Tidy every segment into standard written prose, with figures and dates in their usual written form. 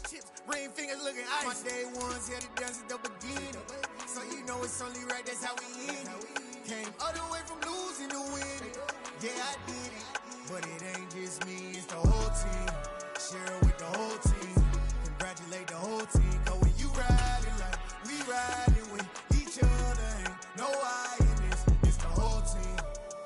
chips, ring fingers looking ice. My day ones here to dance at the beginning. So you know it's only right, that's how we end it. Came all the way from losing to winning. Yeah, I did it. But it ain't just me, it's the whole team. Share it with the whole team. Congratulate the whole team. Cause when you riding like we riding with each other, ain't no I in this. It's the whole team.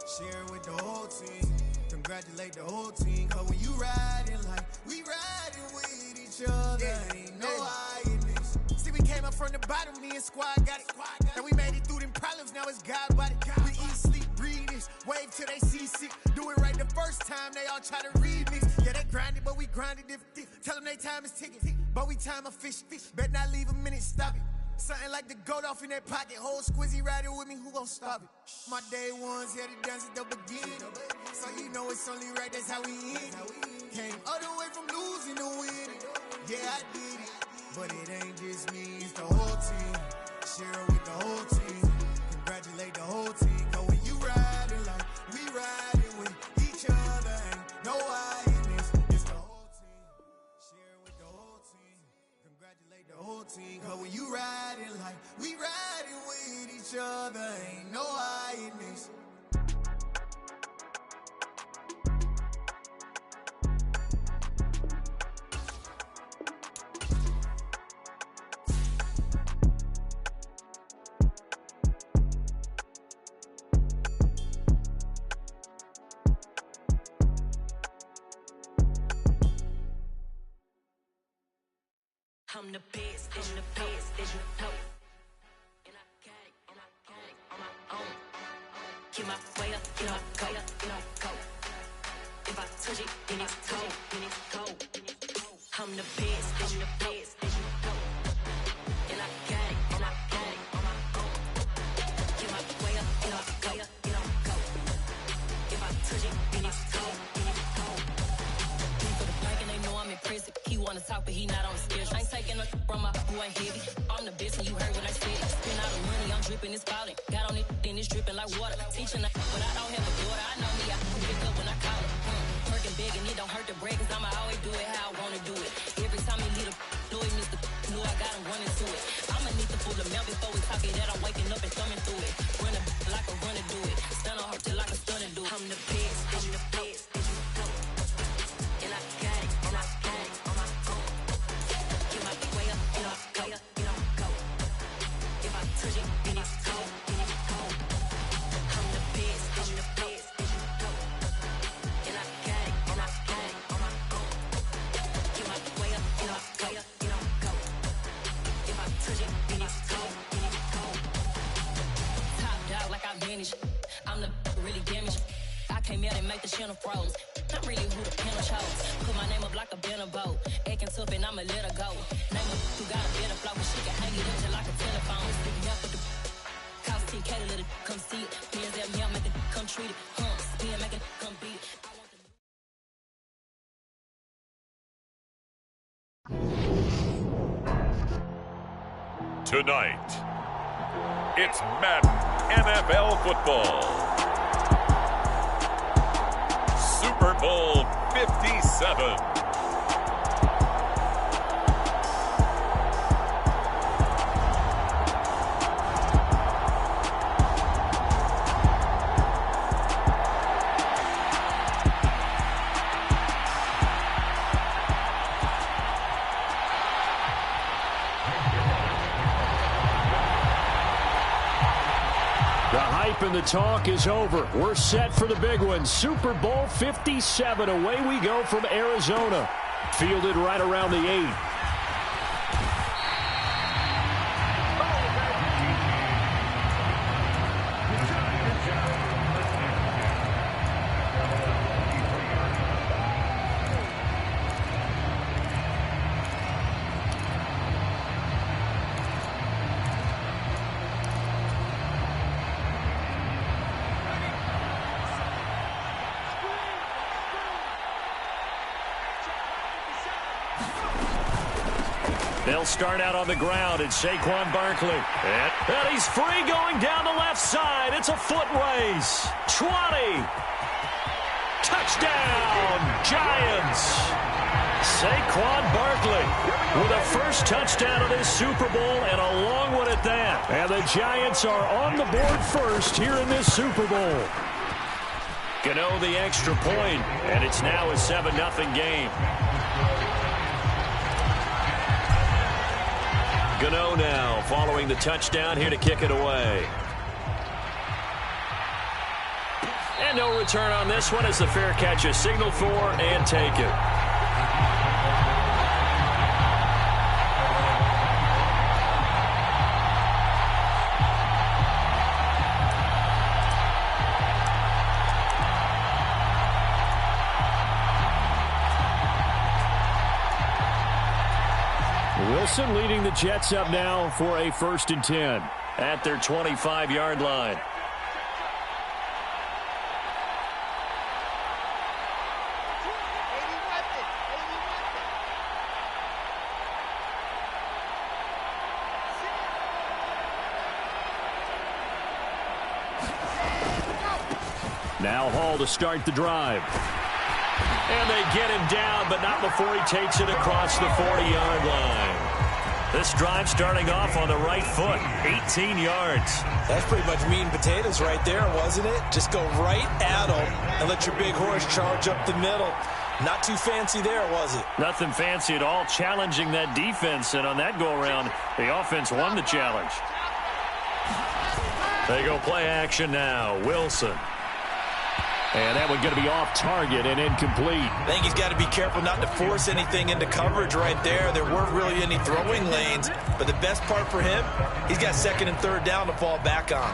Share it with the whole team. Congratulate the whole team. Cause when you riding like we riding with each other, ain't no I in this. See, we came up from the bottom, me and squad got it. And we made it through them problems, now it's God body. We eat, sleep, breathe this. Wave till they see sick. Do it right the first time, they all try to remix. Yeah, they grinded, but we grinded different. Tell them they time is ticking, but we time a fish. Bet not leave a minute, stop it. Something like the goat off in that pocket. Whole squizzy riding with me, who gon' stop it? My day ones here to dance at the beginning. So you know it's only right, that's how we end it. Came all the way from losing to winning. Yeah, I did it. But it ain't just me, it's the whole team. Share it with the whole team. Congratulate the whole team. Cause when you riding like we riding with each other, ain't no I in this. It's the whole team. Share it with the whole team. Congratulate the whole team. Cause when you riding like we riding with each other, ain't no I in this. I'm the best, I'm the best, as you know. And I got it on my own. Get my way up, get up, go, go. If I touch it, then it's cold, I'm the best, I'm the best, as you know. And I got it on my own. Get my way up, get up, go. If I touch it, then it's cold, for the blank and they know I'm impressive. He wanna talk, but he not on the schedule. I ain't taking a from my who ain't heavy. I'm the best and you heard what I said. Spend all the money, I'm dripping, it's falling. Got on it, then it's dripping like water. Teaching but I don't have a daughter. I know me, I can pick up when I call it. Working big and it don't hurt to break, cause I'ma always do it how I wanna do it. Every time he lead a Louis, Mr. Knew I got him running to it. I'ma need to pull the mail before we talk it that I'm waking up and thumbing through it. Run a like a runner do it. Stun on her till like a stunner do it. I'm the best, I'm the best, as you know. And I got it, and I got it on my own. Get my way up, get up, go. If I touch it, then it's cold, I'm the best, as you know. And I got it on my own. Get my way up, get up, go. If I touch it, then it's cold, Top dog like I manage. I'm the really damaged. I came out and make the channel froze. Not really who the panel chose. Put my name up like a banner boat. Acting tough and I'ma let her go. Name her who got a better flow, but she can hang it up just like a telephone. Sticking out for the cost 10K to let it come see it. Hands at me, I'll make it come treat it. Spin, make it come beat it. Tonight, it's Madden NFL football. Super Bowl 57. The hype and the talk is over. We're set for the big one. Super Bowl 57. Away we go from Arizona. Fielded right around the 8. They'll start out on the ground, and Saquon Barkley. And he's free going down the left side. It's a foot race. 20. Touchdown, Giants. Saquon Barkley. with a first touchdown of this Super Bowl, and a long one at that. And the Giants are on the board first here in this Super Bowl. Gano the extra point, and it's now a 7-0 game. Gano now following the touchdown here to kick it away. And no return on this one as the fair catch is signaled for and taken. Wilson leading the Jets up now for a 1st and 10 at their 25-yard line. Now Hall to start the drive. And they get him down, but not before he takes it across the 40-yard line. This drive starting off on the right foot, 18 yards. That's pretty much meat and potatoes right there, wasn't it? Just go right at them and let your big horse charge up the middle. Not too fancy there, was it? Nothing fancy at all, challenging that defense. And on that go-around, the offense won the challenge. They go play action now. Wilson. And that one going to be off target and incomplete. I think he's got to be careful not to force anything into coverage right there. There weren't really any throwing lanes. But the best part for him, he's got 2nd and 3rd down to fall back on.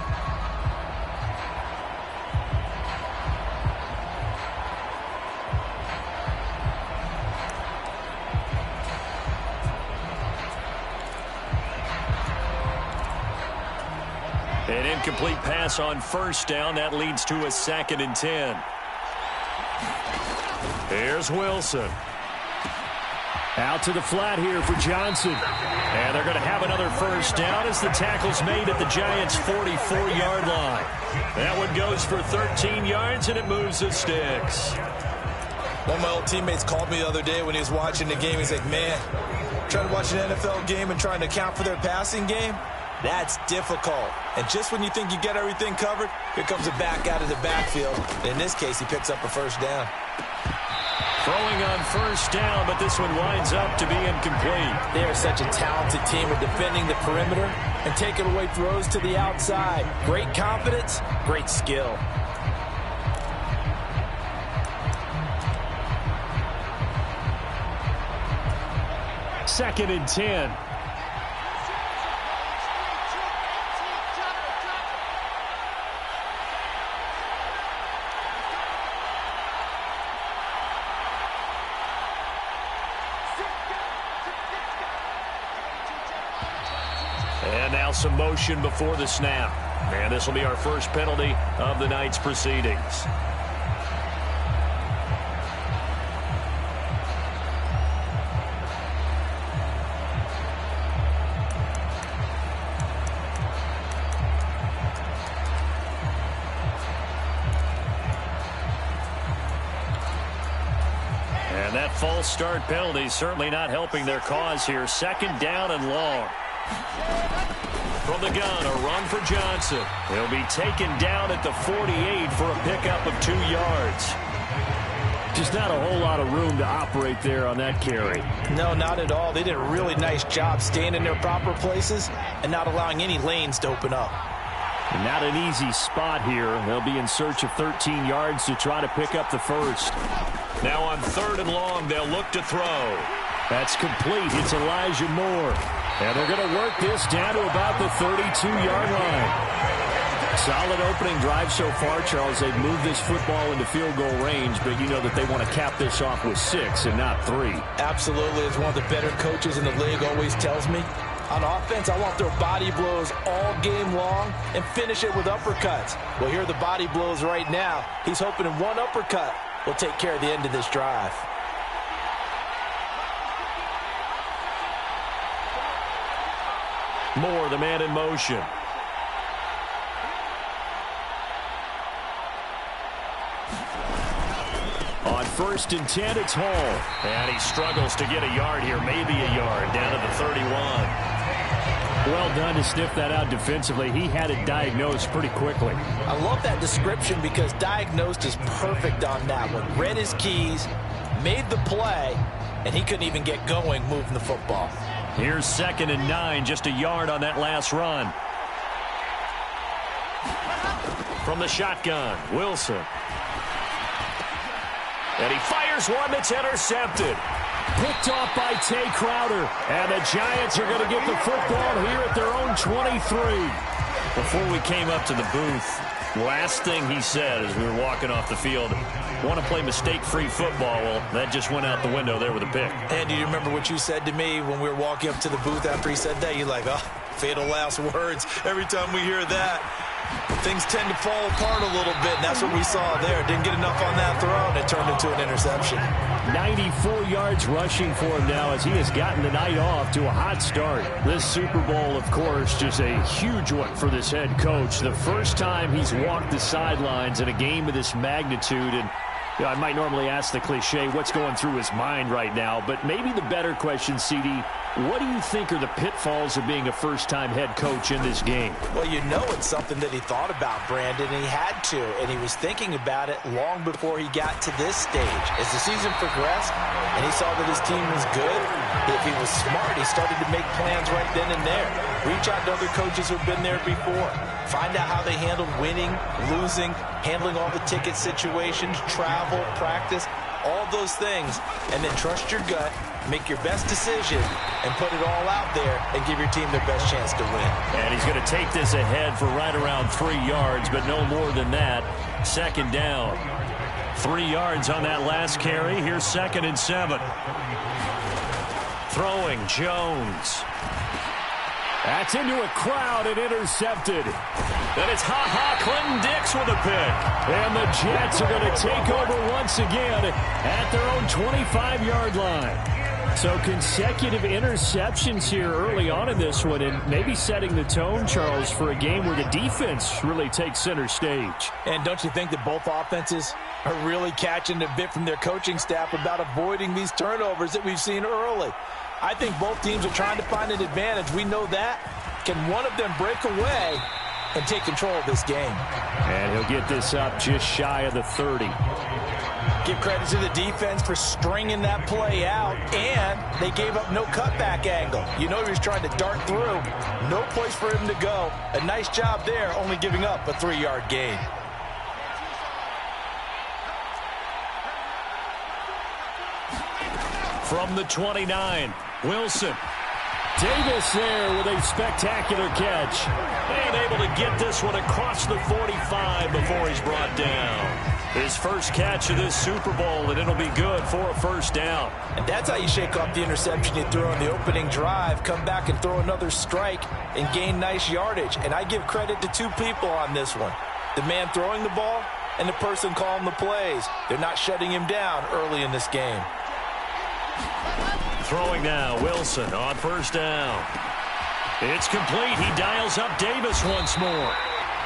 An incomplete pass on 1st down. That leads to a 2nd and 10. Here's Wilson. Out to the flat here for Johnson. And they're going to have another 1st down as the tackle's made at the Giants' 44-yard line. That one goes for 13 yards, and it moves the sticks. One of my old teammates called me the other day when he was watching the game. He's like, man, trying to watch an NFL game and trying to account for their passing game? That's difficult. And just when you think you get everything covered, here comes a back out of the backfield. In this case, he picks up a 1st down. Throwing on 1st down, but this one winds up to be incomplete. They are such a talented team with defending the perimeter and taking away throws to the outside. Great confidence, great skill. Second and 10. And now some motion before the snap. And this will be our first penalty of the night's proceedings. And that false start penalty certainly not helping their cause here. 2nd down and long. From the gun, a run for Johnson. He'll be taken down at the 48 for a pickup of 2 yards. Just not a whole lot of room to operate there on that carry. No, not at all. They did a really nice job staying in their proper places and not allowing any lanes to open up. And not an easy spot here. They'll be in search of 13 yards to try to pick up the 1st. Now on 3rd and long, they'll look to throw. That's complete. It's Elijah Moore. And they're going to work this down to about the 32-yard line. Solid opening drive so far, Charles. They've moved this football into field goal range, but you know that they want to cap this off with 6 and not 3. Absolutely. As one of the better coaches in the league always tells me, on offense, I want their body blows all game long and finish it with uppercuts. Well, here are the body blows right now. He's hoping in one uppercut will take care of the end of this drive. Moore, the man in motion. On 1st and 10, it's Hall. And he struggles to get a yard here, maybe a yard, down to the 31. Well done to sniff that out defensively. He had it diagnosed pretty quickly. I love that description because diagnosed is perfect on that one. Read his keys, made the play, and he couldn't even get going moving the football. Here's 2nd and 9, just a yard on that last run. From the shotgun, Wilson. And he fires one that's intercepted. Picked off by Tay Crowder. And the Giants are going to get the football here at their own 23. Before we came up to the booth, last thing he said as we were walking off the field, want to play mistake-free football. Well, that just went out the window there with a pick. And do you remember what you said to me when we were walking up to the booth after he said that? You're like, oh, fatal last words. Every time we hear that, things tend to fall apart a little bit, and that's what we saw there. Didn't get enough on that throw, and it turned into an interception. 94 yards rushing for him now as he has gotten the night off to a hot start. This Super Bowl, of course, just a huge one for this head coach. The first time he's walked the sidelines in a game of this magnitude, and you know, I might normally ask the cliche, what's going through his mind right now, but maybe the better question, CD, what do you think are the pitfalls of being a first-time head coach in this game? Well, you know it's something that he thought about, Brandon, and he had to, and he was thinking about it long before he got to this stage. As the season progressed and he saw that his team was good, if he was smart, he started to make plans right then and there. Reach out to other coaches who've been there before. Find out how they handled winning, losing, handling all the ticket situations, travel, practice, all those things, and then trust your gut, make your best decision, and put it all out there and give your team their best chance to win. And he's going to take this ahead for right around 3 yards, but no more than that. 2nd down. 3 yards on that last carry. Here's 2nd and 7. Throwing, Jones. That's into a crowd and intercepted. Then it's Clinton Dix with a pick. And the Jets are going to take over once again at their own 25-yard line. So consecutive interceptions here early on in this one, and maybe setting the tone, Charles, for a game where the defense really takes center stage. And don't you think that both offenses are really catching a bit from their coaching staff about avoiding these turnovers that we've seen early? I think both teams are trying to find an advantage. We know that. Can one of them break away and take control of this game? And he'll get this up just shy of the 30. Give credit to the defense for stringing that play out, and they gave up no cutback angle. You know he was trying to dart through. No place for him to go. A nice job there, only giving up a 3-yard gain. From the 29, Wilson. Davis there with a spectacular catch. And able to get this one across the 45 before he's brought down. His first catch of this Super Bowl, and it'll be good for a 1st down. And that's how you shake off the interception you threw on the opening drive. Come back and throw another strike and gain nice yardage. And I give credit to 2 people on this one. The man throwing the ball and the person calling the plays. They're not shutting him down early in this game. Throwing now, Wilson on 1st down. It's complete. He dials up Davis once more.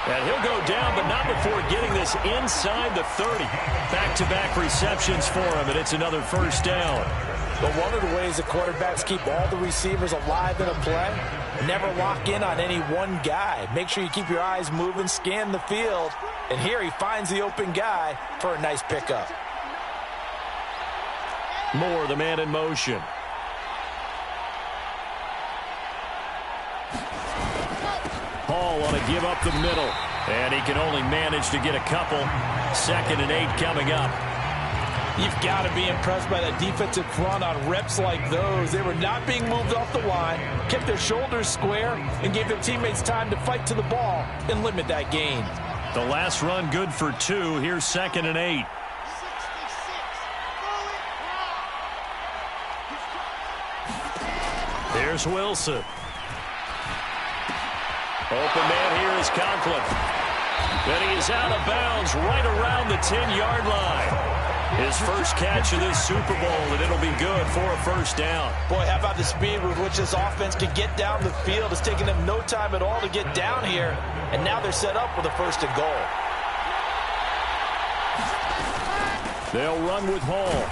And he'll go down, but not before getting this inside the 30. Back-to-back receptions for him, and it's another 1st down. But one of the ways the quarterbacks keep all the receivers alive in a play, never lock in on any one guy. Make sure you keep your eyes moving, scan the field, and here he finds the open guy for a nice pickup. Moore, the man in motion. Hall want to give up the middle, and he can only manage to get a couple. 2nd and 8 coming up. You've got to be impressed by that defensive front on reps like those. They were not being moved off the line, kept their shoulders square, and gave their teammates time to fight to the ball and limit that gain. The last run good for 2. Here's 2nd and 8. Here's Wilson. Open man here is Conklin. And he is out of bounds right around the 10-yard line. His first catch of this Super Bowl, and it'll be good for a 1st down. Boy, how about the speed with which this offense can get down the field? It's taken them no time at all to get down here, and now they're set up with a 1st and goal. They'll run with Hall.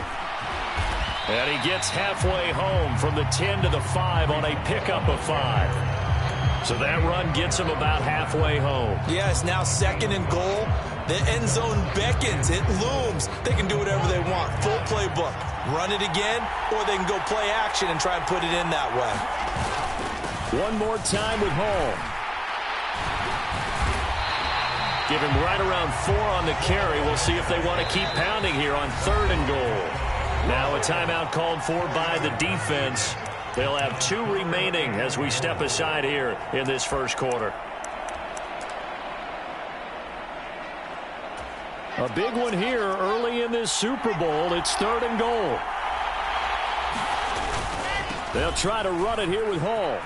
And he gets halfway home from the 10 to the 5 on a pickup of 5. So that run gets him about halfway home. Yeah, it's now 2nd and goal. The end zone beckons. It looms. They can do whatever they want. Full playbook. Run it again, or they can go play action and try and put it in that way. One more time with Hall. Give him right around 4 on the carry. We'll see if they want to keep pounding here on 3rd and goal. Now a timeout called for by the defense. They'll have 2 remaining as we step aside here in this first quarter. A big one here early in this Super Bowl. It's 3rd and goal. They'll try to run it here with Hall.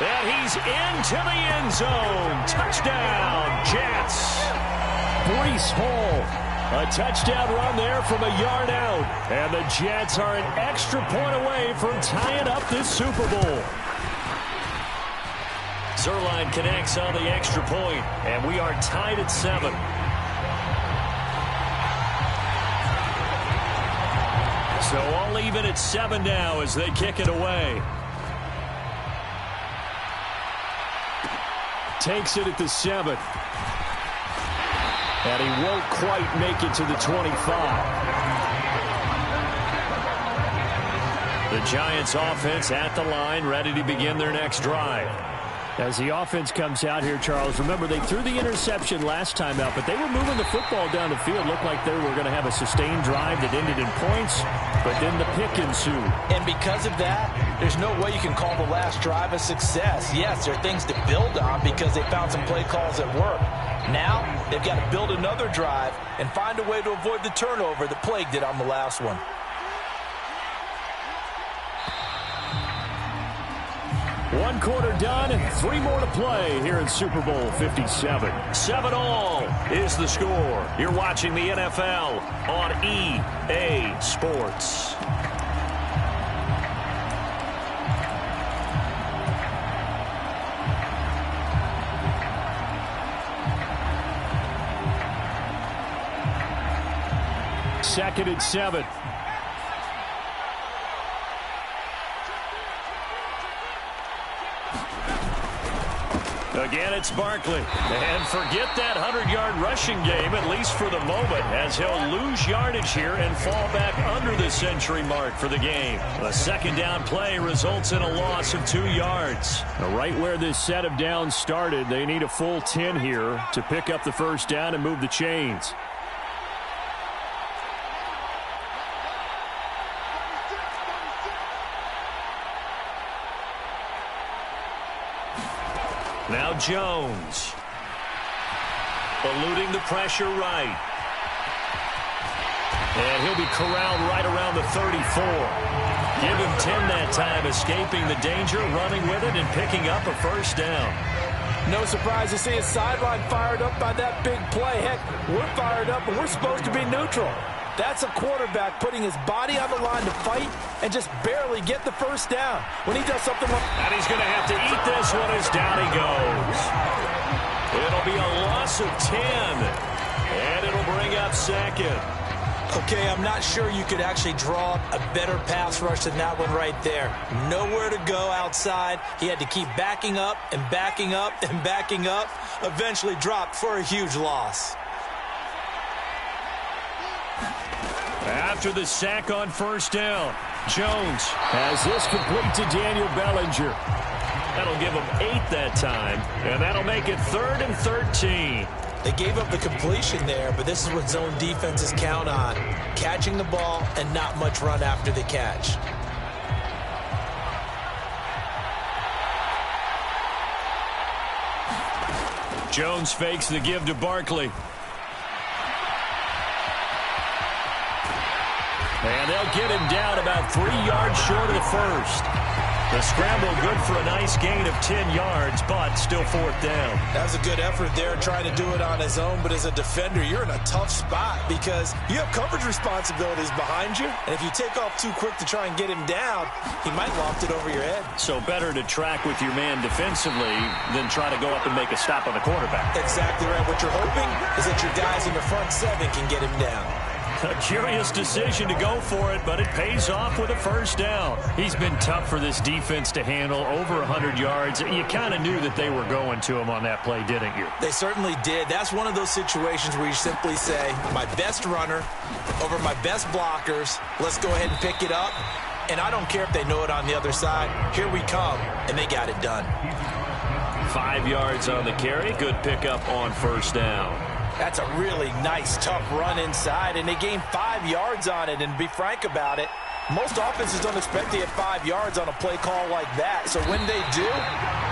And he's into the end zone. Touchdown, Jets. Breece Hall. A touchdown run there from a yard out. And the Jets are an extra point away from tying up this Super Bowl. Zuerlein connects on the extra point, and we are tied at 7. So all even at 7 now as they kick it away. Takes it at the 7. And he won't quite make it to the 25. The Giants offense at the line, ready to begin their next drive. As the offense comes out here, Charles, remember they threw the interception last time out, but they were moving the football down the field. Looked like they were going to have a sustained drive that ended in points, but then the pick ensued. And because of that, there's no way you can call the last drive a success. Yes, there are things to build on because they found some play calls that work. Now, they've got to build another drive and find a way to avoid the turnover that plagued it on the last one. One quarter done, 3 more to play here in Super Bowl 57. 7-all is the score. You're watching the NFL on EA Sports. Second and 7. Again, it's Barkley. And forget that 100-yard rushing game, at least for the moment, as he'll lose yardage here and fall back under the century mark for the game. A second down play results in a loss of 2 yards. Now, right where this set of downs started, they need a full 10 here to pick up the first down and move the chains. Now Jones. Eluding the pressure right. And he'll be corralled right around the 34. Give him 10 that time, escaping the danger, running with it, and picking up a first down. No surprise to see his sideline fired up by that big play. Heck, we're fired up, and we're supposed to be neutral. That's a quarterback putting his body on the line to fight and just barely get the first down. When he does something like that, he's going to have to eat this one as down he goes. It'll be a loss of 10, and it'll bring up second. Okay, I'm not sure you could actually draw a better pass rush than that one right there. Nowhere to go outside. He had to keep backing up and backing up and backing up. Eventually dropped for a huge loss. After the sack on first down, Jones has this complete to Daniel Bellinger. That'll give him 8 that time, and that'll make it 3rd and 13. They gave up the completion there, but this is what zone defenses count on. Catching the ball and not much run after the catch. Jones fakes the give to Barkley. And they'll get him down about 3 yards short of the first. The scramble good for a nice gain of 10 yards, but still 4th down. That was a good effort there trying to do it on his own, but as a defender, you're in a tough spot because you have coverage responsibilities behind you, and if you take off too quick to try and get him down, he might loft it over your head. So better to track with your man defensively than try to go up and make a stop on the quarterback. Exactly right. What you're hoping is that your guys in the front 7 can get him down. A curious decision to go for it, but it pays off with a first down. He's been tough for this defense to handle, over 100 yards. You kind of knew that they were going to him on that play, didn't you? They certainly did. That's one of those situations where you simply say, my best runner over my best blockers, let's go ahead and pick it up. And I don't care if they know it on the other side. Here we come, and they got it done. 5 yards on the carry. Good pickup on first down. That's a really nice, tough run inside, and they gained 5 yards on it. And to be frank about it, most offenses don't expect to get 5 yards on a play call like that. So when they do,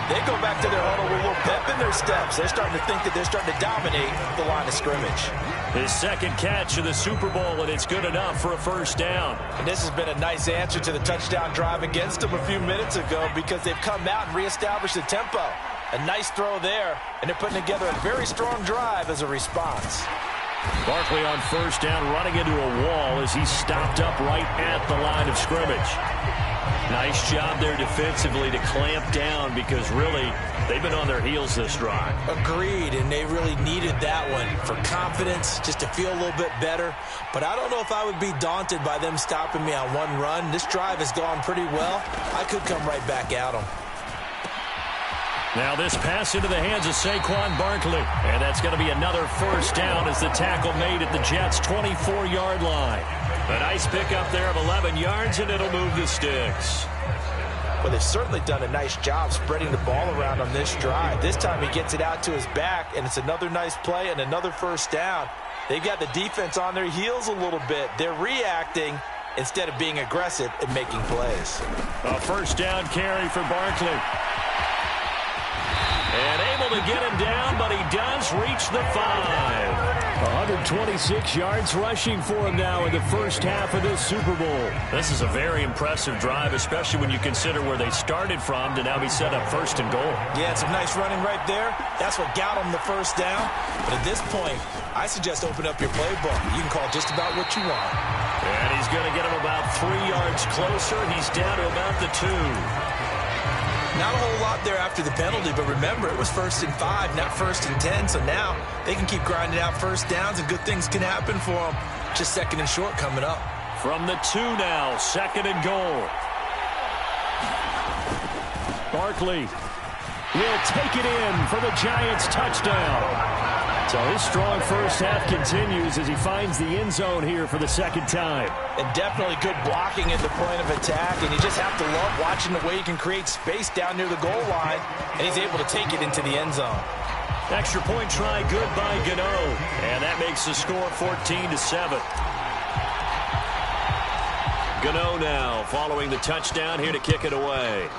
they go back to their huddle with a little pep in their steps. They're starting to think that they're starting to dominate the line of scrimmage. His second catch of the Super Bowl, and it's good enough for a first down. And this has been a nice answer to the touchdown drive against them a few minutes ago, because they've come out and reestablished the tempo. A nice throw there, and they're putting together a very strong drive as a response. Barkley on first down, running into a wall as he's stopped up right at the line of scrimmage. Nice job there defensively to clamp down, because really they've been on their heels this drive. Agreed, and they really needed that one for confidence, just to feel a little bit better. But I don't know if I would be daunted by them stopping me on one run. This drive has gone pretty well. I could come right back at them. Now this pass into the hands of Saquon Barkley. And that's going to be another first down as the tackle made at the Jets' 24-yard line. A nice pickup there of 11 yards, and it'll move the sticks. Well, they've certainly done a nice job spreading the ball around on this drive. This time he gets it out to his back, and it's another nice play and another first down. They've got the defense on their heels a little bit. They're reacting instead of being aggressive and making plays. A first down carry for Barkley. And able to get him down, but he does reach the 5. 126 yards rushing for him now in the first half of this Super Bowl. This is a very impressive drive, especially when you consider where they started from to now be set up first and goal. Yeah, some nice running right there. That's what got him the first down. But at this point, I suggest open up your playbook. You can call just about what you want. And he's going to get him about 3 yards closer. He's down to about the 2. Not a whole lot there after the penalty, but remember, it was 1st and 5, not 1st and 10, so now they can keep grinding out first downs, and good things can happen for them. Just 2nd and short coming up. From the 2 now, 2nd and goal. Barkley will take it in for the Giants touchdown. So his strong first half continues as he finds the end zone here for the second time. And definitely good blocking at the point of attack, and you just have to love watching the way he can create space down near the goal line, and he's able to take it into the end zone. Extra point try good by Gano, and that makes the score 14-7. Gano now following the touchdown here to kick it away.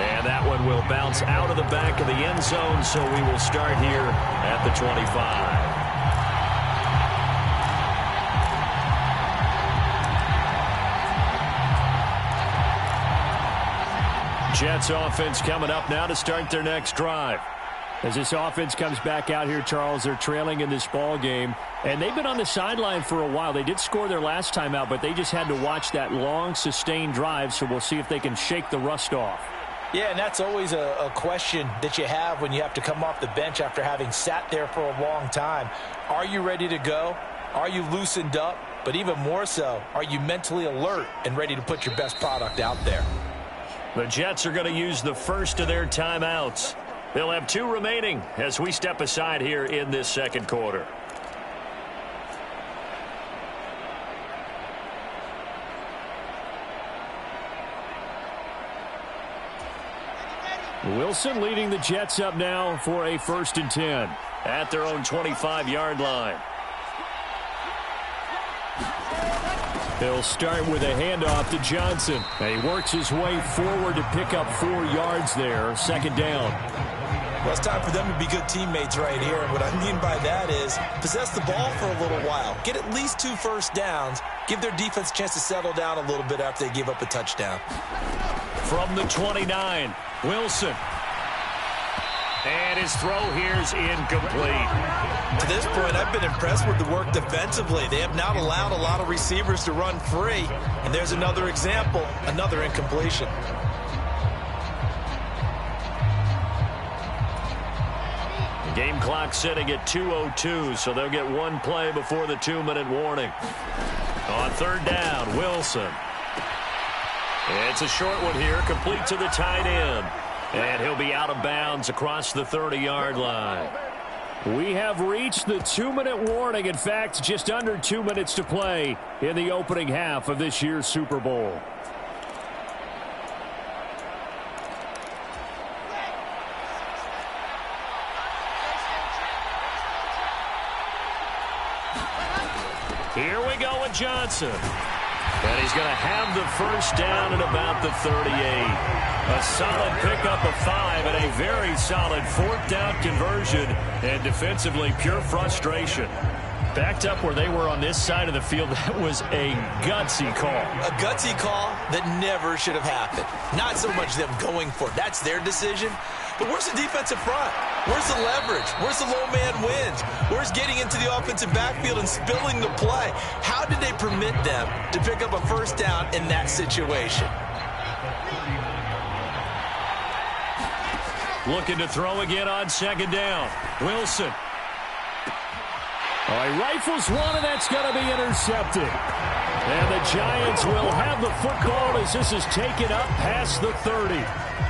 And that one will bounce out of the back of the end zone, so we will start here at the 25. Jets offense coming up now to start their next drive. As this offense comes back out here, Charles, they're trailing in this ball game, and they've been on the sideline for a while. They did score their last time out, but they just had to watch that long, sustained drive, so we'll see if they can shake the rust off. Yeah, and that's always a question that you have when you have to come off the bench after having sat there for a long time. Are you ready to go? Are you loosened up? But even more so, are you mentally alert and ready to put your best product out there? The Jets are going to use the first of their timeouts. They'll have 2 remaining as we step aside here in this second quarter. Wilson leading the Jets up now for a 1st and 10 at their own 25-yard line. He'll start with a handoff to Johnson. And he works his way forward to pick up 4 yards there. 2nd down. Well, it's time for them to be good teammates right here. And what I mean by that is possess the ball for a little while. Get at least 2 first downs. Give their defense a chance to settle down a little bit after they give up a touchdown. From the 29, Wilson. And his throw here's incomplete. To this point, I've been impressed with the work defensively. They have not allowed a lot of receivers to run free. And there's another example, another incompletion. Game clock sitting at 2:02, so they'll get one play before the 2-minute warning. On third down, Wilson. It's a short one here, complete to the tight end. And he'll be out of bounds across the 30-yard line. We have reached the 2-minute warning. In fact, just under 2 minutes to play in the opening half of this year's Super Bowl. Here we go with Johnson. And he's going to have the first down at about the 38. A solid pickup of 5 and a very solid fourth down conversion. And defensively, pure frustration. Backed up where they were on this side of the field, that was a gutsy call. A gutsy call that never should have happened. Not so much them going for it. That's their decision. But where's the defensive front? Where's the leverage? Where's the low man wins? Where's getting into the offensive backfield and spilling the play? How did they permit them to pick up a first down in that situation? Looking to throw again on second down. Wilson. He rifles one, and that's going to be intercepted. And the Giants will have the football as this is taken up past the 30.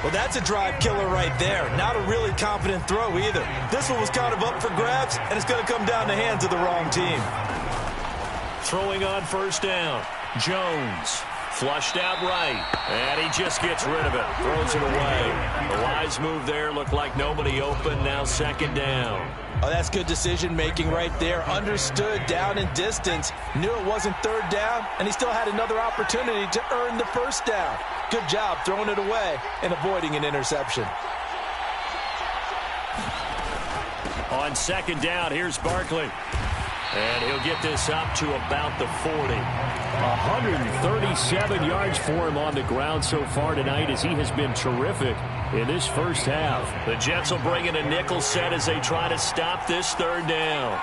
Well, that's a drive killer right there. Not a really confident throw either. This one was kind of up for grabs, and it's going to come down the hands of the wrong team. Throwing on first down. Jones. Flushed out right. And he just gets rid of it. Throws it away. The wise move there. Looked like nobody open. Now second down. Oh, that's good decision-making right there. Understood down in distance. Knew it wasn't third down, and he still had another opportunity to earn the first down. Good job throwing it away and avoiding an interception. On second down, here's Barkley. And he'll get this up to about the 40. 137 yards for him on the ground so far tonight as he has been terrific in this first half. The Jets will bring in a nickel set as they try to stop this third down.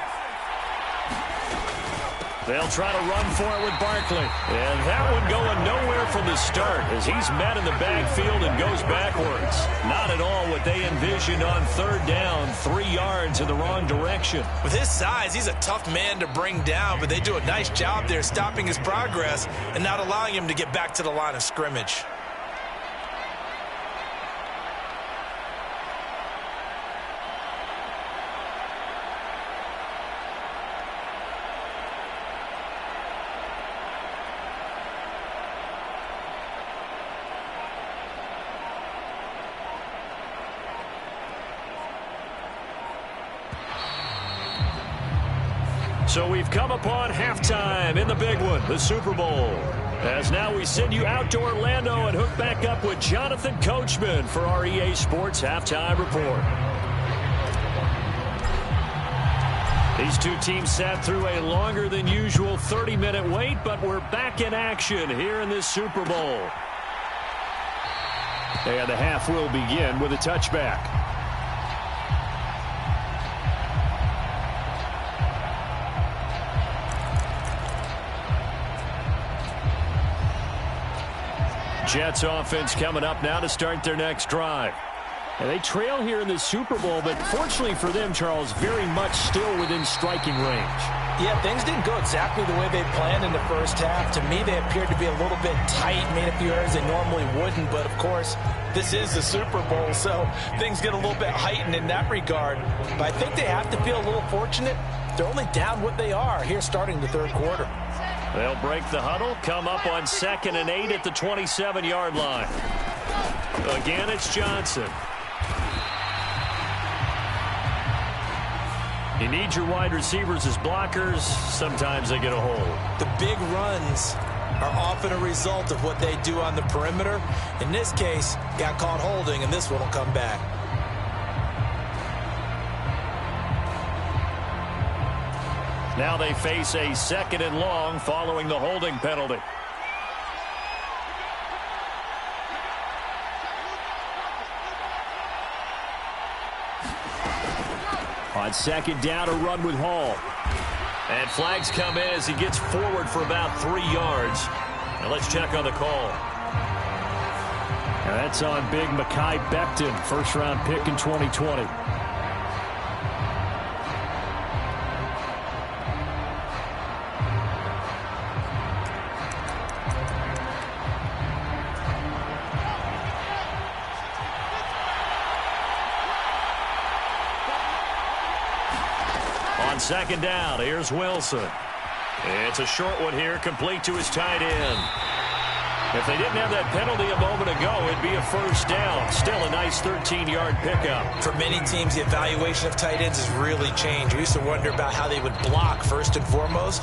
They'll try to run for it with Barkley. And that one going nowhere from the start as he's met in the backfield and goes backwards. Not at all what they envisioned on third down. 3 yards in the wrong direction. With his size, he's a tough man to bring down, but they do a nice job there stopping his progress and not allowing him to get back to the line of scrimmage. So we've come upon halftime in the big one, the Super Bowl. As now we send you out to Orlando and hook back up with Jonathan Coachman for our EA Sports Halftime Report. These two teams sat through a longer than usual 30-minute wait, but we're back in action here in this Super Bowl. And the half will begin with a touchback. Jets offense coming up now to start their next drive. And they trail here in the Super Bowl, but fortunately for them, Charles, very much still within striking range. Yeah, things didn't go exactly the way they planned in the first half. To me, they appeared to be a little bit tight, made a few errors they normally wouldn't. But, of course, this is the Super Bowl, so things get a little bit heightened in that regard. But I think they have to feel a little fortunate. They're only down what they are here starting the third quarter. They'll break the huddle, come up on 2nd and 8 at the 27-yard line. Again, it's Johnson. You need your wide receivers as blockers. Sometimes they get a hold. The big runs are often a result of what they do on the perimeter. In this case, got caught holding, and this one will come back. Now they face a 2nd and long following the holding penalty. On 2nd down, a run with Hall. And flags come in as he gets forward for about 3 yards. Now let's check on the call. And that's on big Mekhi Becton, first-round pick in 2020. On second down, here's Wilson. It's a short one here, complete to his tight end. If they didn't have that penalty a moment ago, it'd be a first down. Still a nice 13-yard pickup. For many teams, the evaluation of tight ends has really changed. We used to wonder about how they would block first and foremost.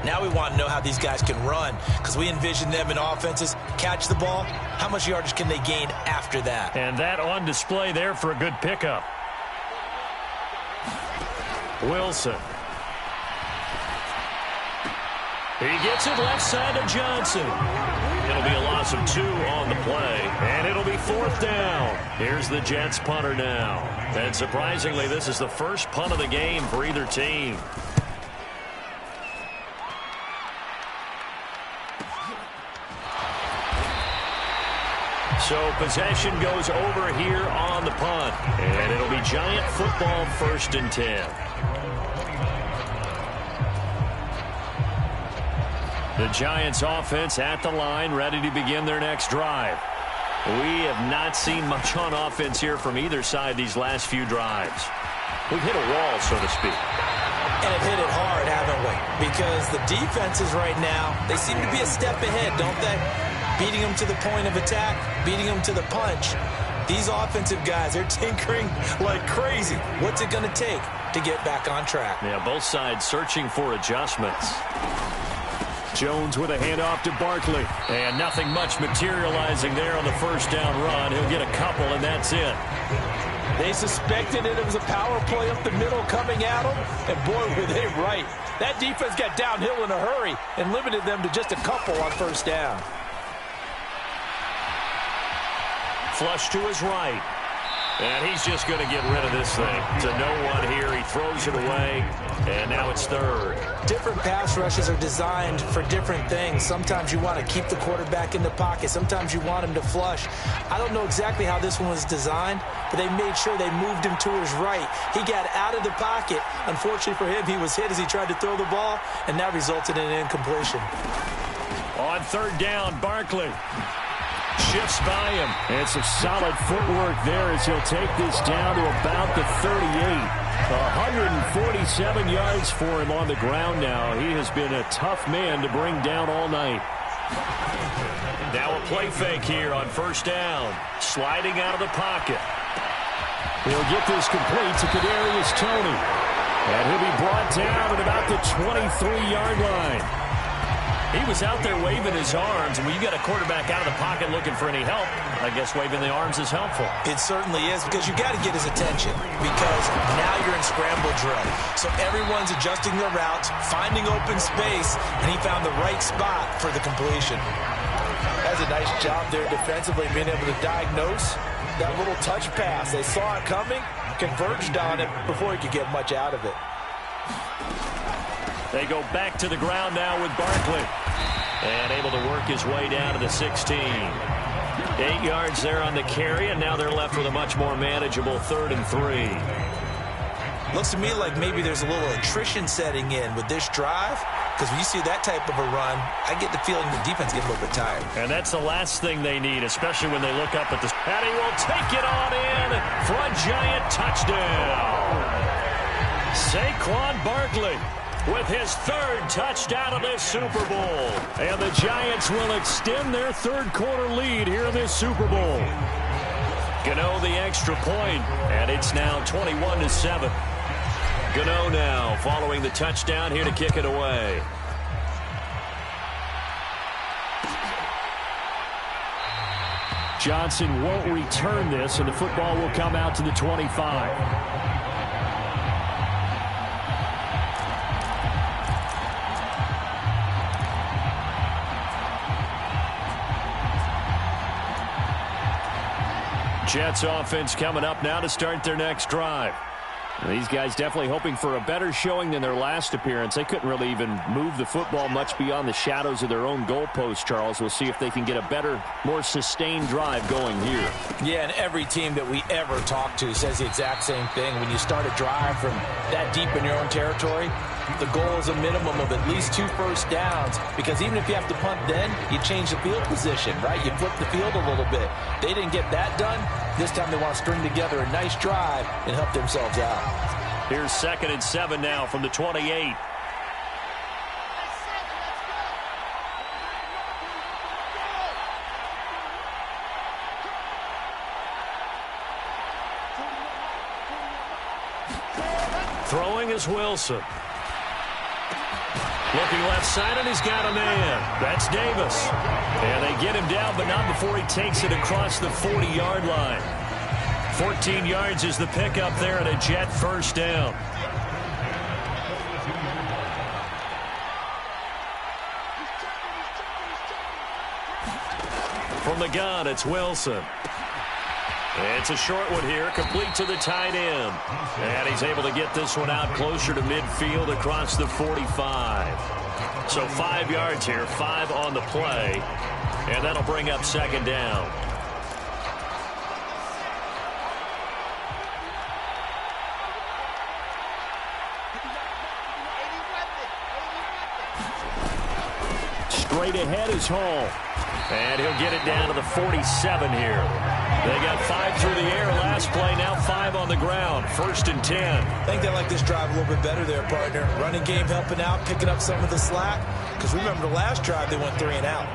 Now we want to know how these guys can run, because we envision them in offenses catch the ball. How much yardage can they gain after that? And that on display there for a good pickup. Wilson. He gets it left side to Johnson. It'll be a loss of 2 on the play, and it'll be fourth down. Here's the Jets punter now. And surprisingly, this is the first punt of the game for either team. So possession goes over here on the punt, and it'll be Giant football, 1st and 10. The Giants offense at the line, ready to begin their next drive. We have not seen much on offense here from either side these last few drives. We've hit a wall, so to speak. And have hit it hard, haven't we? Because the defenses right now, they seem to be a step ahead, don't they? Beating them to the point of attack, beating them to the punch. These offensive guys, they're tinkering like crazy. What's it going to take to get back on track? Yeah, both sides searching for adjustments. Jones with a handoff to Barkley. And nothing much materializing there on the first down run. He'll get a couple, and that's it. They suspected it was a power play up the middle coming at them, and boy, were they right. That defense got downhill in a hurry and limited them to just a couple on first down. Flush to his right. And he's just going to get rid of this thing. To no one here. He throws it away. And now it's third. Different pass rushes are designed for different things. Sometimes you want to keep the quarterback in the pocket. Sometimes you want him to flush. I don't know exactly how this one was designed, but they made sure they moved him to his right. He got out of the pocket. Unfortunately for him, he was hit as he tried to throw the ball, and that resulted in an incompletion. On third down, Barkley shifts by him. And some solid footwork there as he'll take this down to about the 38. 147 yards for him on the ground now. He has been a tough man to bring down all night. Now a play fake here on first down. Sliding out of the pocket. He'll get this complete to Kadarius Toney. And he'll be brought down at about the 23-yard line. He was out there waving his arms, and when you got a quarterback out of the pocket looking for any help, I guess waving the arms is helpful. It certainly is, because you got to get his attention, because now you're in scramble drill. So everyone's adjusting their routes, finding open space, and he found the right spot for the completion. That's a nice job there defensively, being able to diagnose that little touch pass. They saw it coming, converged on it before he could get much out of it. They go back to the ground now with Barkley. And able to work his way down to the 16. 8 yards there on the carry, and now they're left with a much more manageable 3rd and 3. Looks to me like maybe there's a little attrition setting in with this drive, because when you see that type of a run, I get the feeling the defense gets a little bit tired. And that's the last thing they need, especially when they look up at the... And he will take it on in for a Giant touchdown. Saquon Barkley with his 3rd touchdown of this Super Bowl. And the Giants will extend their 3rd quarter lead here in this Super Bowl. Gano the extra point, and it's now 21-7. Gano now following the touchdown here to kick it away. Johnson won't return this, and the football will come out to the 25. Jets offense coming up now to start their next drive. And these guys definitely hoping for a better showing than their last appearance. They couldn't really even move the football much beyond the shadows of their own goalpost, Charles. We'll see if they can get a better, more sustained drive going here. Yeah, and every team that we ever talk to says the exact same thing. When you start a drive from that deep in your own territory, the goal is a minimum of at least 2 first downs, because even if you have to punt then, you change the field position, right? You flip the field a little bit. They didn't get that done. This time they want to string together a nice drive and help themselves out. Here's 2nd and 7 now from the 28. Throwing is Wilson. Looking left side, and he's got a man. That's Davis. And they get him down, but not before he takes it across the 40-yard line. 14 yards is the pickup there, and a Jet first down. From the gun, it's Wilson. It's a short one here, complete to the tight end. And he's able to get this one out closer to midfield across the 45. So 5 yards here, 5 on the play. And that'll bring up 2nd down. Straight ahead is Hall. And he'll get it down to the 47 here. They got 5 through the air last play, now 5 on the ground. 1st and 10. I think they like this drive a little bit better there, partner. Running game helping out, picking up some of the slack. Because remember, the last drive they went 3 and out.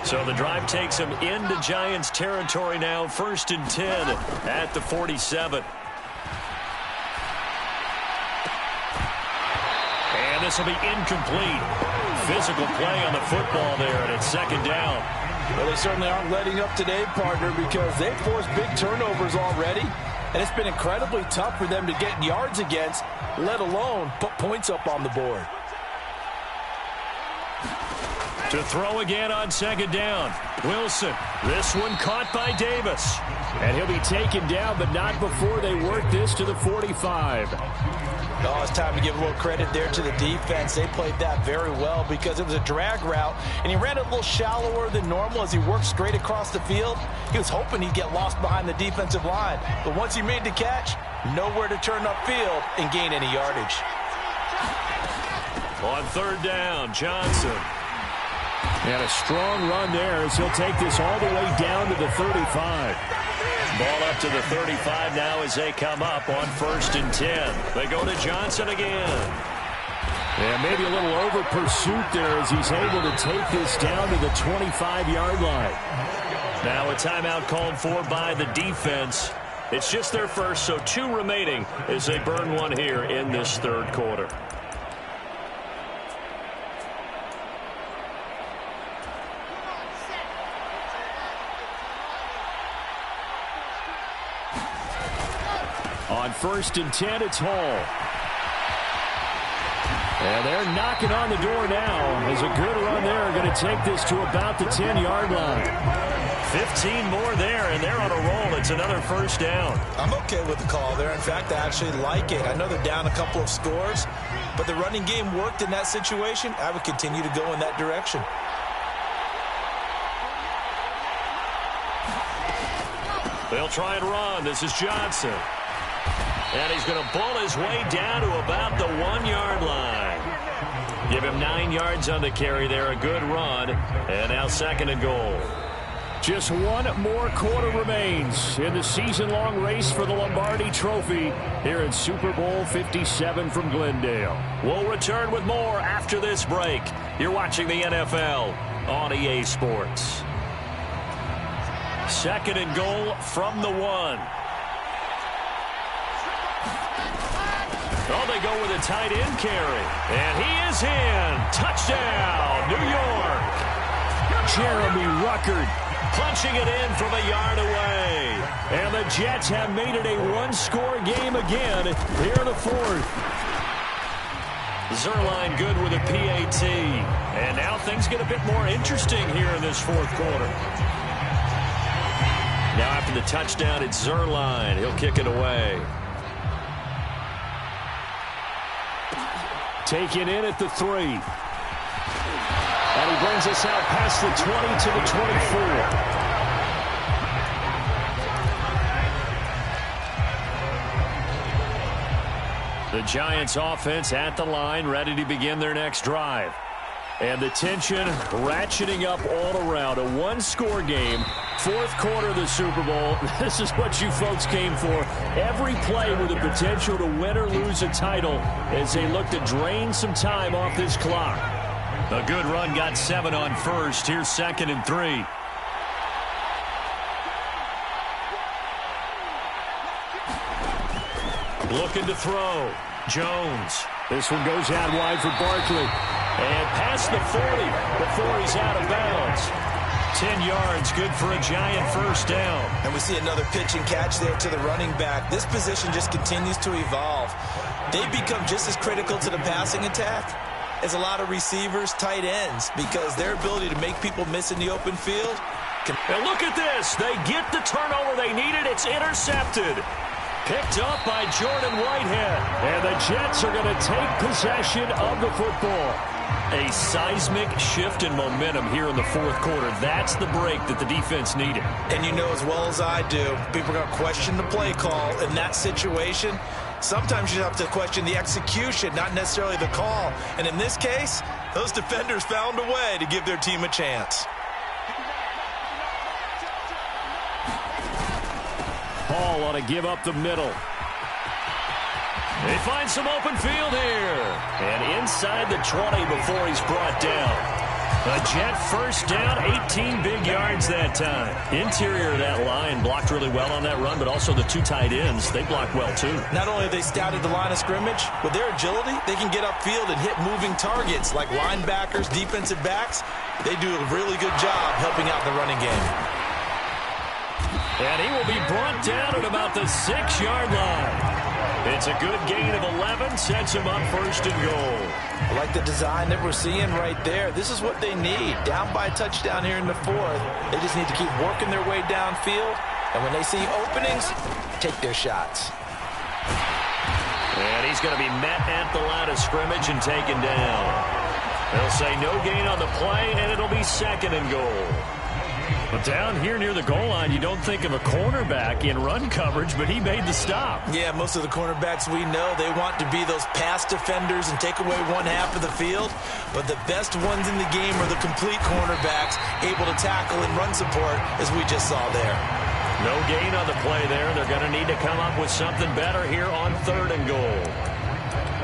So the drive takes them into Giants territory now. 1st and 10 at the 47. And this will be incomplete. Physical play on the football there, and it's 2nd down. Well, they certainly aren't letting up today, partner, because they've forced big turnovers already, and it's been incredibly tough for them to get yards against, let alone put points up on the board. To throw again on 2nd down. Wilson. This one caught by Davis. And he'll be taken down, but not before they work this to the 45. Oh, it's time to give a little credit there to the defense. They played that very well because it was a drag route, and he ran it a little shallower than normal as he worked straight across the field. He was hoping he'd get lost behind the defensive line, but once he made the catch, nowhere to turn upfield and gain any yardage. On 3rd down, Johnson. And a strong run there as he'll take this all the way down to the 35. Ball up to the 35 now as they come up on 1st and 10. They go to Johnson again. And maybe a little over pursuit there as he's able to take this down to the 25-yard line. Now a timeout called for by the defense. It's just their first, so 2 remaining as they burn one here in this 3rd quarter. On 1st and 10, it's Hall. And they're knocking on the door now as a good run there going to take this to about the 10-yard line. 15 more there, and they're on a roll. It's another 1st down. I'm okay with the call there. In fact, I actually like it. I know they're down a couple of scores, but the running game worked in that situation. I would continue to go in that direction. They'll try and run. This is Johnson. And he's going to bull his way down to about the 1-yard line. Give him 9 yards on the carry there. A good run. And now 2nd and goal. Just 1 more quarter remains in the season-long race for the Lombardi Trophy here in Super Bowl 57 from Glendale. We'll return with more after this break. You're watching the NFL on EA Sports. 2nd and goal from the 1. Oh, they go with a tight end carry. And he is in. Touchdown, New York. Jeremy Ruckert punching it in from a yard away. And the Jets have made it a 1-score game again here in the 4th. Zuerlein good with a PAT. And now things get a bit more interesting here in this 4th quarter. Now after the touchdown, it's Zuerlein. He'll kick it away. Taken in at the 3. And he brings us out past the 20 to the 24. The Giants offense at the line, ready to begin their next drive. And the tension ratcheting up all around. A one-score game. Fourth quarter of the Super Bowl. This is what you folks came for. Every play with the potential to win or lose a title as they look to drain some time off this clock. A good run got 7 on first. Here's 2nd and 3. Looking to throw. Jones. This one goes out wide for Barkley. And past the 40 before he's out of bounds. 10 yards, good for a Giant first down. And we see another pitch and catch there to the running back. This position just continues to evolve. They become just as critical to the passing attack as a lot of receivers, tight ends, because their ability to make people miss in the open field. And look at this. They get the turnover they needed. It's intercepted. Picked up by Jordan Whitehead. And the Jets are going to take possession of the football. A seismic shift in momentum here in the fourth quarter. That's the break that the defense needed. And you know as well as I do, people are going to question the play call in that situation. Sometimes you have to question the execution, not necessarily the call. And in this case, those defenders found a way to give their team a chance. Paul ought to give up the middle. They find some open field here. And inside the 20 before he's brought down. A Jet first down, 18 big yards that time. Interior of that line blocked really well on that run, but also the 2 tight ends, they blocked well too. Not only have they scouted the line of scrimmage, with their agility, they can get upfield and hit moving targets like linebackers, defensive backs. They do a really good job helping out the running game. And he will be brought down at about the 6-yard line. It's a good gain of 11, sets him up first and goal. I like the design that we're seeing right there. This is what they need. Down by a touchdown here in the fourth. They just need to keep working their way downfield. And when they see openings, take their shots. And he's going to be met at the line of scrimmage and taken down. They'll say no gain on the play, and it'll be 2nd and goal. But down here near the goal line, you don't think of a cornerback in run coverage, but he made the stop. Yeah, most of the cornerbacks we know, they want to be those pass defenders and take away one half of the field. But the best ones in the game are the complete cornerbacks, able to tackle and run support, as we just saw there. No gain on the play there. They're going to need to come up with something better here on 3rd and goal.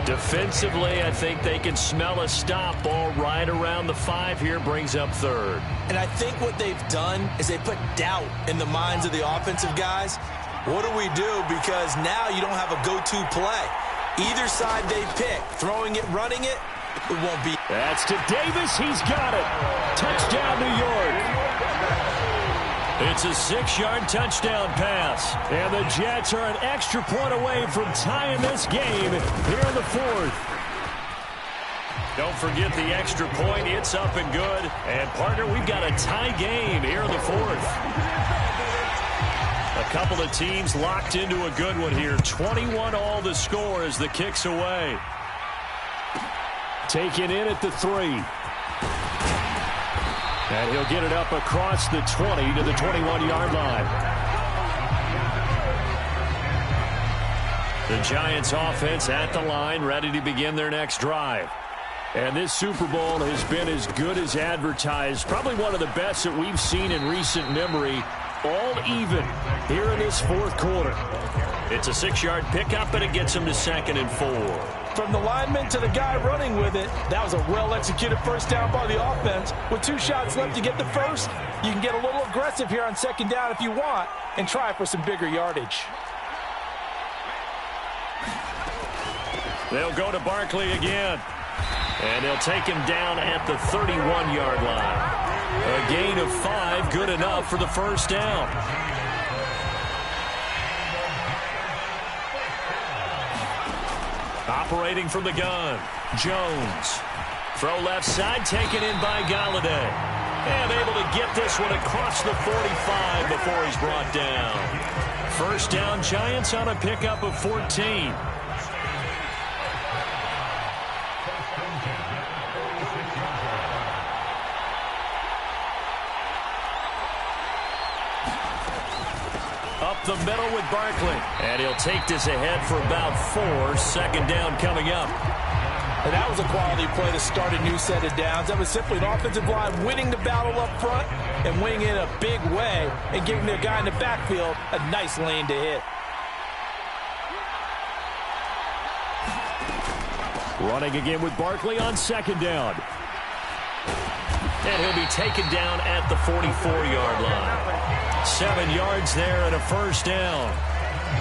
Defensively, I think they can smell a stop. Ball right around the 5 here, brings up 3rd. And I think what they've done is they put doubt in the minds of the offensive guys. What do we do? Because now you don't have a go-to play. Either side they pick, throwing it, running it, it won't be. That's to Davis. He's got it. Touchdown, New York. It's a 6-yard touchdown pass. And the Jets are an extra point away from tying this game here in the fourth. Don't forget the extra point. It's up and good. And, partner, we've got a tie game here in the fourth. A couple of teams locked into a good one here. 21 all the score as the kick's away. Taken in at the 3. And he'll get it up across the 20 to the 21-yard line. The Giants offense at the line, ready to begin their next drive. And this Super Bowl has been as good as advertised. Probably one of the best that we've seen in recent memory. All even here in this fourth quarter. It's a 6-yard pickup, and it gets him to 2nd and 4. From the lineman to the guy running with it, that was a well-executed first down by the offense. With 2 shots left to get the first, you can get a little aggressive here on 2nd down if you want and try for some bigger yardage. They'll go to Barkley again. And they'll take him down at the 31-yard line. A gain of 5, good enough for the first down. Operating from the gun, Jones. Throw left side, taken in by Galladay. And able to get this one across the 45 before he's brought down. First down, Giants on a pickup of 14. Up the middle with Barkley. And he'll take this ahead for about 4. 2nd down coming up. And that was a quality play to start a new set of downs. That was simply an offensive line winning the battle up front and winning it in a big way and giving their guy in the backfield a nice lane to hit. Running again with Barkley on second down. And he'll be taken down at the 44-yard line. 7 yards there and a first down.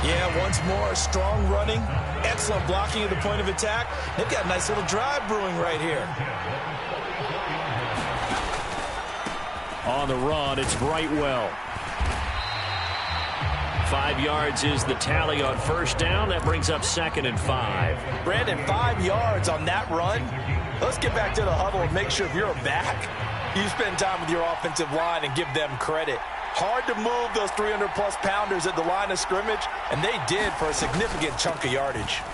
Yeah, once more, strong running, excellent blocking at the point of attack. They've got a nice little drive brewing right here. On the run, it's Brightwell. 5 yards is the tally on first down. That brings up 2nd and 5. Brandon, 5 yards on that run. Let's get back to the huddle and make sure if you're a back, you spend time with your offensive line and give them credit. Hard to move those 300-plus pounders at the line of scrimmage, and they did for a significant chunk of yardage.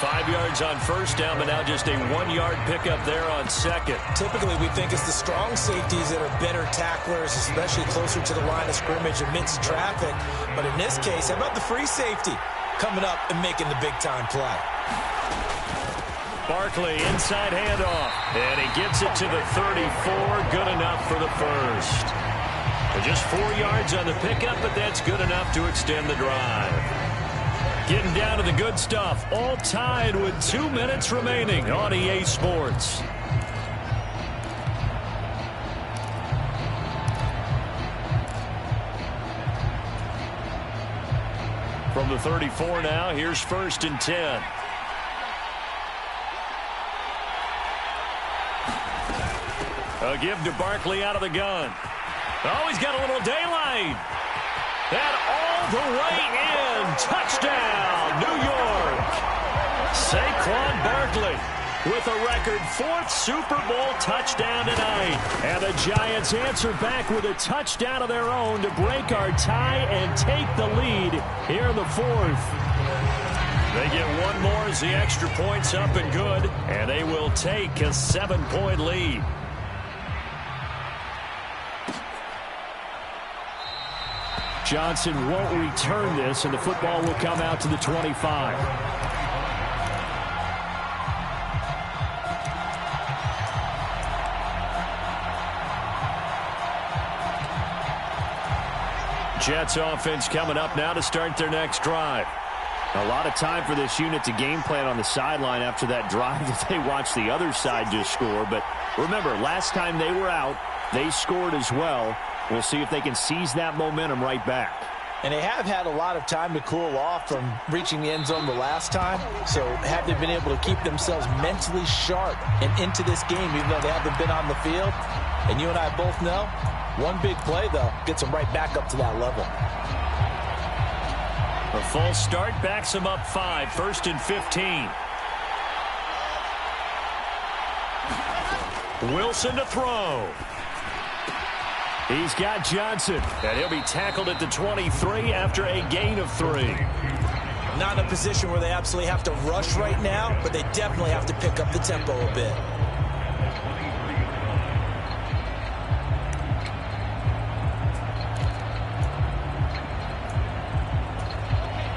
5 yards on first down, but now just a 1-yard pickup there on second. Typically, we think it's the strong safeties that are better tacklers, especially closer to the line of scrimmage amidst traffic. But in this case, how about the free safety coming up and making the big-time play? Barkley, inside handoff, and he gets it to the 34. Good enough for the first. Just 4 yards on the pickup, but that's good enough to extend the drive. Getting down to the good stuff, all tied with 2 minutes remaining on EA Sports. From the 34 now, here's 1st and 10. A give to Barkley out of the gun. Oh, he's got a little daylight. And all the way in. Touchdown, New York. Saquon Barkley with a record 4th Super Bowl touchdown tonight. And the Giants answer back with a touchdown of their own to break our tie and take the lead here in the 4th. They get one more as the extra point's up and good. And they will take a 7-point lead. Johnson won't return this, and the football will come out to the 25. Jets offense coming up now to start their next drive. A lot of time for this unit to game plan on the sideline after that drive that they watched the other side just score. But remember, last time they were out, they scored as well. We'll see if they can seize that momentum right back. And they have had a lot of time to cool off from reaching the end zone the last time. So have they been able to keep themselves mentally sharp and into this game, even though they haven't been on the field? And you and I both know, one big play, though, gets them right back up to that level. A false start backs them up 5. 1st and 15. Wilson to throw. He's got Johnson, and he'll be tackled at the 23 after a gain of 3. Not in a position where they absolutely have to rush right now, but they definitely have to pick up the tempo a bit.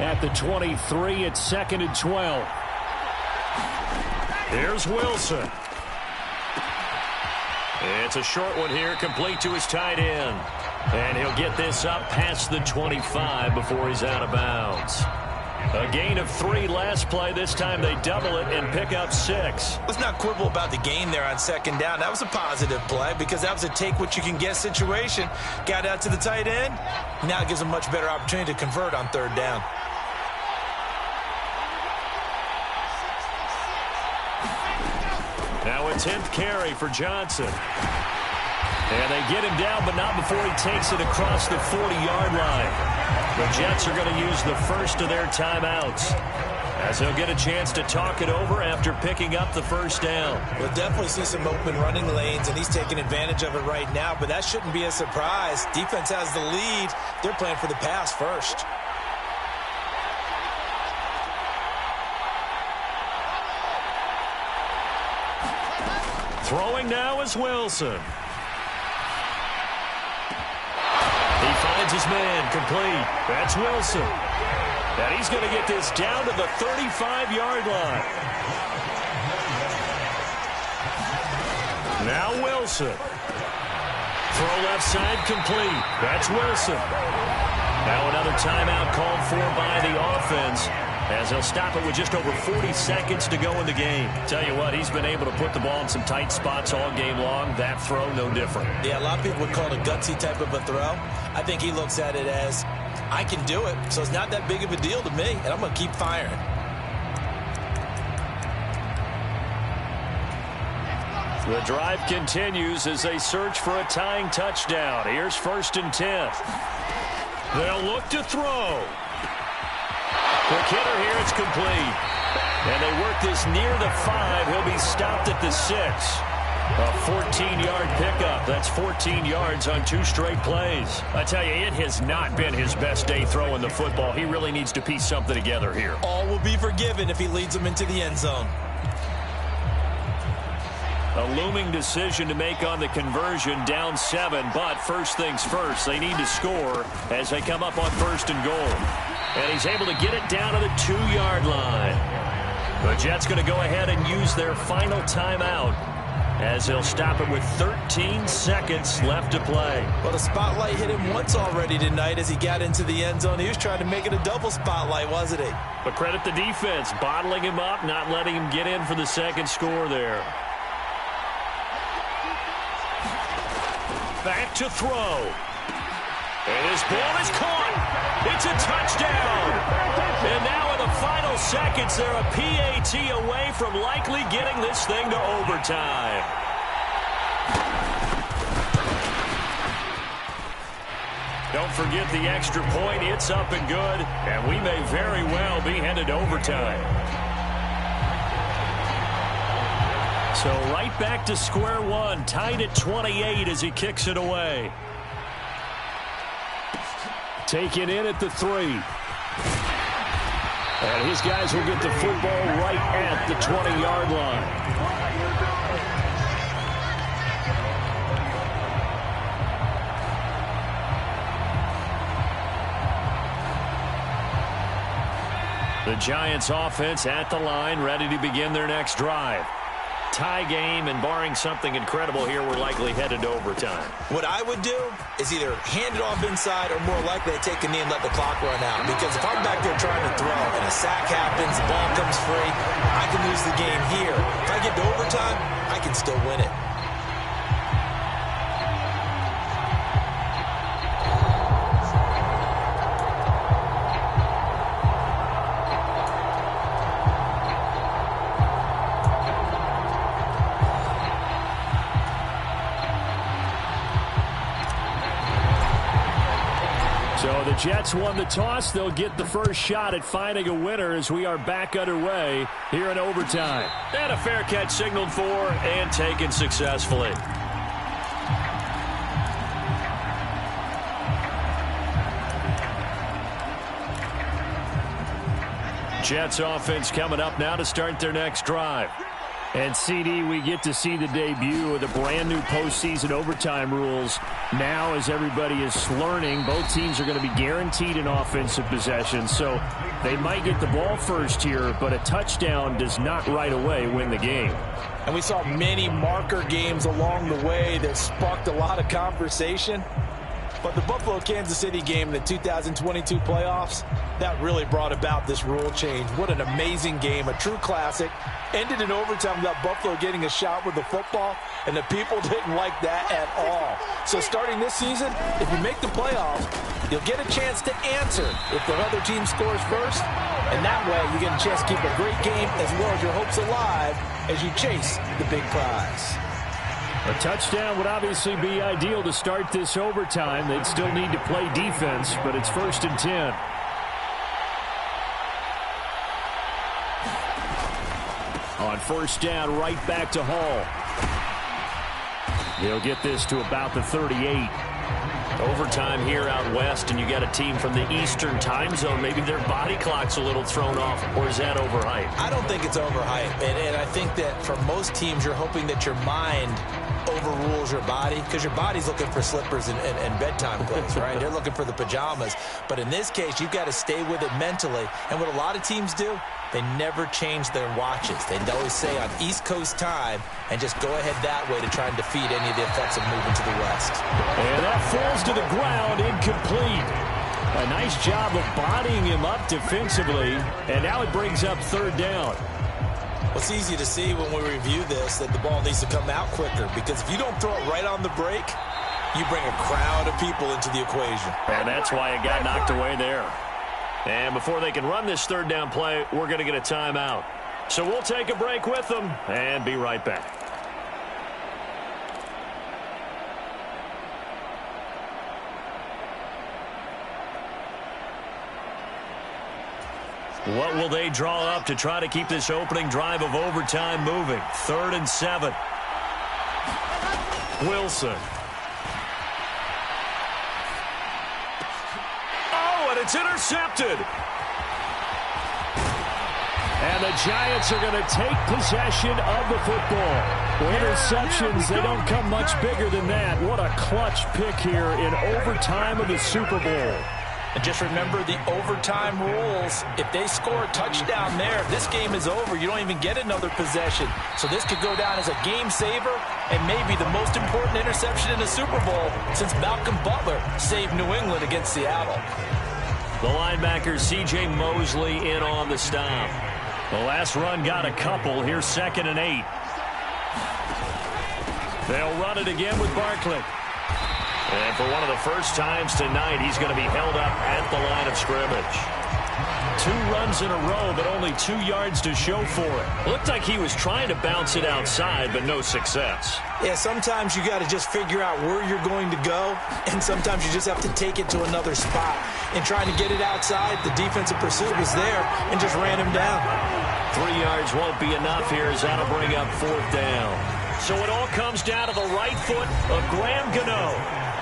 At the 23, it's 2nd and 12. Here's Wilson. It's a short one here, complete to his tight end. And he'll get this up past the 25 before he's out of bounds. A gain of 3 last play. This time they double it and pick up 6. Let's not quibble about the gain there on 2nd down. That was a positive play because that was a take-what-you-can-get situation. Got out to the tight end. Now it gives a much better opportunity to convert on 3rd down. Now a 10th carry for Johnson. And they get him down, but not before he takes it across the 40-yard line. The Jets are going to use the first of their timeouts, as they'll get a chance to talk it over after picking up the first down. We'll definitely see some open running lanes, and he's taking advantage of it right now, but that shouldn't be a surprise. Defense has the lead. They're playing for the pass first. Throwing now is Wilson. He finds his man, complete. That's Wilson. And he's going to get this down to the 35-yard line. Now Wilson. Throw left side, complete. That's Wilson. Now another timeout called for by the offense, as they'll stop it with just over 40 seconds to go in the game. Tell you what, he's been able to put the ball in some tight spots all game long. That throw, no different. Yeah, a lot of people would call it a gutsy type of a throw. I think he looks at it as, I can do it, so it's not that big of a deal to me, and I'm going to keep firing. The drive continues as they search for a tying touchdown. Here's 1st and 10. They'll look to throw. Quick hitter here, it's complete. And they work this near the 5. He'll be stopped at the 6. A 14-yard pickup. That's 14 yards on 2 straight plays. I tell you, it has not been his best day throwing the football. He really needs to piece something together here. All will be forgiven if he leads them into the end zone. A looming decision to make on the conversion, down 7, but first things first, they need to score as they come up on 1st and goal. And he's able to get it down to the 2-yard line. The Jets going to go ahead and use their final timeout as they'll stop it with 13 seconds left to play. Well, the spotlight hit him once already tonight as he got into the end zone. He was trying to make it a double spotlight, wasn't he? But credit the defense, bottling him up, not letting him get in for the second score there. Back to throw. And his ball is caught. It's a touchdown. And now in the final seconds, they're a PAT away from likely getting this thing to overtime. Don't forget the extra point. It's up and good. And we may very well be headed to overtime. So right back to square one, tied at 28 as he kicks it away. Taken in at the 3. And his guys will get the football right at the 20-yard line. The Giants offense at the line, ready to begin their next drive. Tie game, and barring something incredible here, we're likely headed to overtime. What I would do is either hand it off inside or more likely to take a knee and let the clock run out. Because if I'm back there trying to throw and a sack happens, the ball comes free, I can lose the game here. If I get to overtime, I can still win it. So the Jets won the toss. They'll get the first shot at finding a winner as we are back underway here in overtime. And a fair catch signaled for and taken successfully. Jets offense coming up now to start their next drive. And, CD, we get to see the debut of the brand-new postseason overtime rules now as everybody is learning. Both teams are going to be guaranteed an offensive possession, so they might get the ball first here, but a touchdown does not right away win the game. And we saw many marker games along the way that sparked a lot of conversation. But the Buffalo-Kansas City game in the 2022 playoffs, that really brought about this rule change. What an amazing game, a true classic. Ended in overtime without Buffalo getting a shot with the football, and the people didn't like that at all. So starting this season, if you make the playoffs, you'll get a chance to answer if the other team scores first, and that way you get a chance to keep a great game as well as your hopes alive as you chase the big prize. A touchdown would obviously be ideal to start this overtime. They'd still need to play defense, but it's 1st and 10. On first down, right back to Hall. He'll get this to about the 38. Overtime here out west, and you got a team from the Eastern time zone. Maybe their body clock's a little thrown off, or is that overhyped? I don't think it's overhyped, and I think that for most teams, you're hoping that your mind overrules your body, because your body's looking for slippers and bedtime clothes, right? They're looking for the pajamas. But in this case, you've got to stay with it mentally. And what a lot of teams do, they never change their watches. They always say on East Coast time and just go ahead that way to try and defeat any of the effects of moving to the West. And that falls to the ground, incomplete. A nice job of bodying him up defensively, and now it brings up third down. Well, it's easy to see when we review this that the ball needs to come out quicker, because if you don't throw it right on the break, you bring a crowd of people into the equation. And that's why it got knocked away there. And before they can run this third down play, we're going to get a timeout. So we'll take a break with them and be right back. What will they draw up to try to keep this opening drive of overtime moving? 3rd and 7. Wilson. Oh, and it's intercepted. And the Giants are going to take possession of the football. Well, interceptions, they don't come much bigger than that. What a clutch pick here in overtime of the Super Bowl. And just remember the overtime rules. If they score a touchdown there, this game is over. You don't even get another possession. So this could go down as a game saver and maybe the most important interception in the Super Bowl since Malcolm Butler saved New England against Seattle. The linebacker C.J. Mosley in on the stop. The last run got a couple. Here's 2nd and 8. They'll run it again with Barkley. And for one of the first times tonight, he's going to be held up at the line of scrimmage. 2 runs in a row, but only 2 yards to show for it. Looked like he was trying to bounce it outside, but no success. Yeah, sometimes you got to just figure out where you're going to go, and sometimes you just have to take it to another spot. And trying to get it outside, the defensive pursuit was there and just ran him down. 3 yards won't be enough here as that'll bring up 4th down. So it all comes down to the right foot of Graham Gano.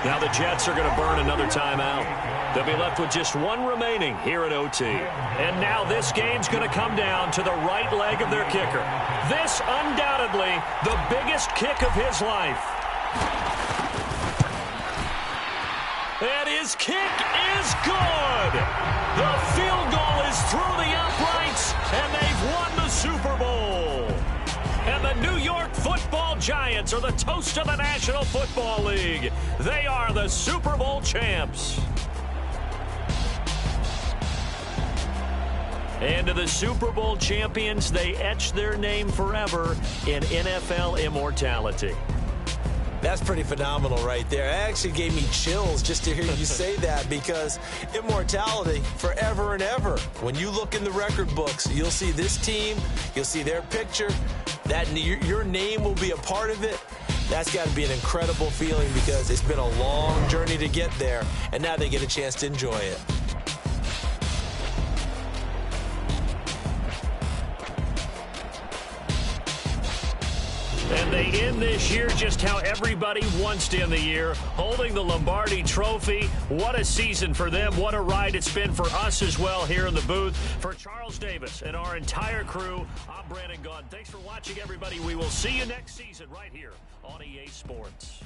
Now the Jets are going to burn another timeout. They'll be left with just 1 remaining here at OT. And now this game's going to come down to the right leg of their kicker. This undoubtedly the biggest kick of his life. And his kick is good. The field goal is through the uprights, and they've won the Super Bowl. And the New York Football Giants are the toast of the National Football League. They are the Super Bowl champs. And to the Super Bowl champions, they etch their name forever in NFL immortality. That's pretty phenomenal right there. It actually gave me chills just to hear you say that, because immortality forever and ever. When you look in the record books, you'll see this team, you'll see their picture, that your name will be a part of it. That's got to be an incredible feeling, because it's been a long journey to get there, and now they get a chance to enjoy it. And they end this year just how everybody wants to end the year, holding the Lombardi Trophy. What a season for them. What a ride it's been for us as well here in the booth. For Charles Davis and our entire crew, I'm Brandon Gaudin. Thanks for watching, everybody. We will see you next season right here on EA Sports.